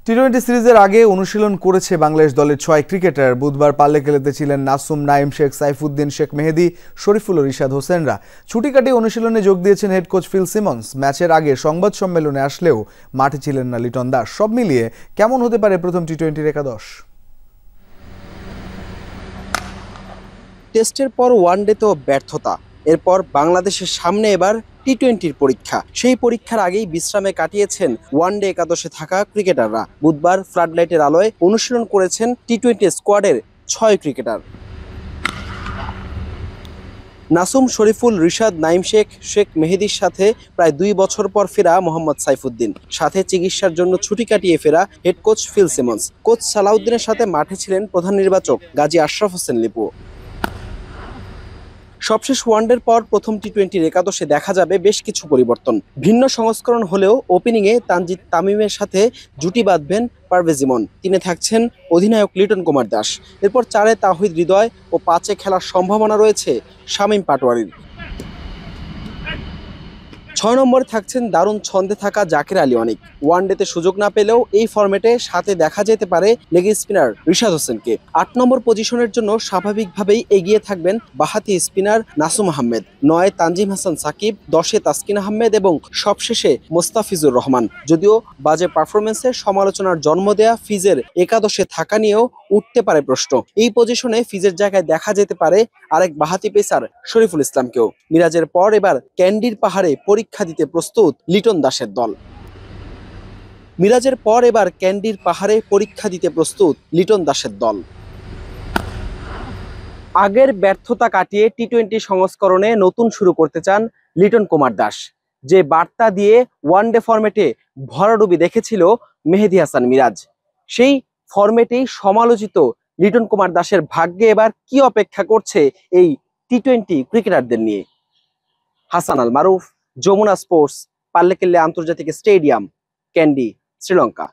টি-20 সিরিজের আগে অনুশীলন করেছে বাংলাদেশ দলের ৬ ক্রিকেটার। বুধবার পাল্লেকেলেতে ছিলেন নাসুম, নাইম শেখ, সাইফুদ্দিন, শেখ মেহেদী, শরীফুল ও রিশাদ হোসেনরা। ছুটি কাটিয়ে অনুশীলনে যোগ দিয়েছেন হেড কোচ ফিল সিমন্স। ম্যাচের আগে সংবাদ সম্মেলনে আসলেও মাঠে ছিলেন না লিটন দাস। সব মিলিয়ে কেমন হতে পারে প্রথম টি-20 একাদশ? টেস্টের পর ওয়ানডেতেও ব্যর্থতা, এরপর বাংলাদেশের সামনে এবার টি-20 পরীক্ষা। সেই পরীক্ষার আগেই বিশ্রামে কাটিয়েছেন ওয়ানডে একাদশে থাকা ক্রিকেটাররা। বুধবার ফ্লাডলাইটের আলোয় অনুশীলন করেছেন টি-20 স্কোয়াডের ৬ ক্রিকেটার। নাসুম, শরীফুল, রিশাদ, নাইম শেখ, শেখ মেহেদীর সাথে প্রায় ২ বছর পর ফেরা মোহাম্মদ সাইফুদ্দিন, সাথে চিকিৎসার জন্য ছুটি কাটিয়ে ফেরা head coach Phil Simmons. Coach সালাউদ্দিনের সাথে মাঠে ছিলেন প্রধান নির্বাচক গাজী আশরাফ হোসেন লিপু। সবশেষ ওয়ানডের পর প্রথম টি-20 একাদশে দেখা যাবে বেশ কিছু পরিবর্তন। ভিন্ন সংস্করণ হলেও ওপেনিংয়ে তানজিদ তামিমের সাথে জুটি বাঁধবেন পারভেজ ইমন। ৩-এ থাকছেন অধিনায়ক লিটন কুমার দাস। এরপর ৪-এ তাওহিদ হৃদয় ও ৫-এ খেলার সম্ভাবনা রয়েছে শামীম পাটোয়ারির। ৬ নম্বরে থাকছেন দারুণ ছন্দে থাকা জাকের আলী অনিক। ওয়ানডেতে সুযোগ না পেলেও এই ফরম্যাটে সাথে দেখা যেতে পারে লেগ স্পিনার রিশাদ হোসেনকে। ৮ নম্বর পজিশনের জন্য স্বাভাবিকভাবেই এগিয়ে থাকবেন বাঁহাতি স্পিনার নাসুম আহমেদ। ৯-এ তানজিম হাসান সাকিব, ১০-এ তাসকিন আহমেদ এবং সবশেষে মোস্তাফিজুর রহমান। যদিও বাজে পারফরমেন্সের সমালোচনার জন্ম দেয়া ফিজের একাদশে থাকা নিয়েও উঠতে পারে প্রশ্ন। এই পজিশনে ফিজের জায়গায় দেখা যেতে পারে আরেক বাঁহাতি পেসার শরীফুল ইসলামকেও। মিরাজের পর এবার ক্যান্ডির পাহাড়ে পরীক্ষা দিতে প্রস্তুত লিটন দাসের দল। মিরাজের পর এবার ক্যান্ডির পাহাড়ে পরীক্ষা দিতে প্রস্তুত লিটন দাসের দল। আগের ব্যর্থতা কাটিয়ে টি-20 সংস্করণে নতুন শুরু করতে চান লিটন কুমার দাস। যে বার্তা দিয়ে ওয়ানডে ফরম্যাটে ভরাডুবি দেখেছিল মেহেদী হাসান মিরাজ, সেই ফরম্যাটেই সমালোচিত লিটন কুমার দাসের ভাগ্যে এবার কি অপেক্ষা করছে এই টি-20 ক্রিকেটারদের নিয়ে? হাসান আল মারুফ, যমুনা স্পোর্টস, পাল্লেকেল্লে আন্তর্জাতিক স্টেডিয়াম, ক্যান্ডি, শ্রীলঙ্কা।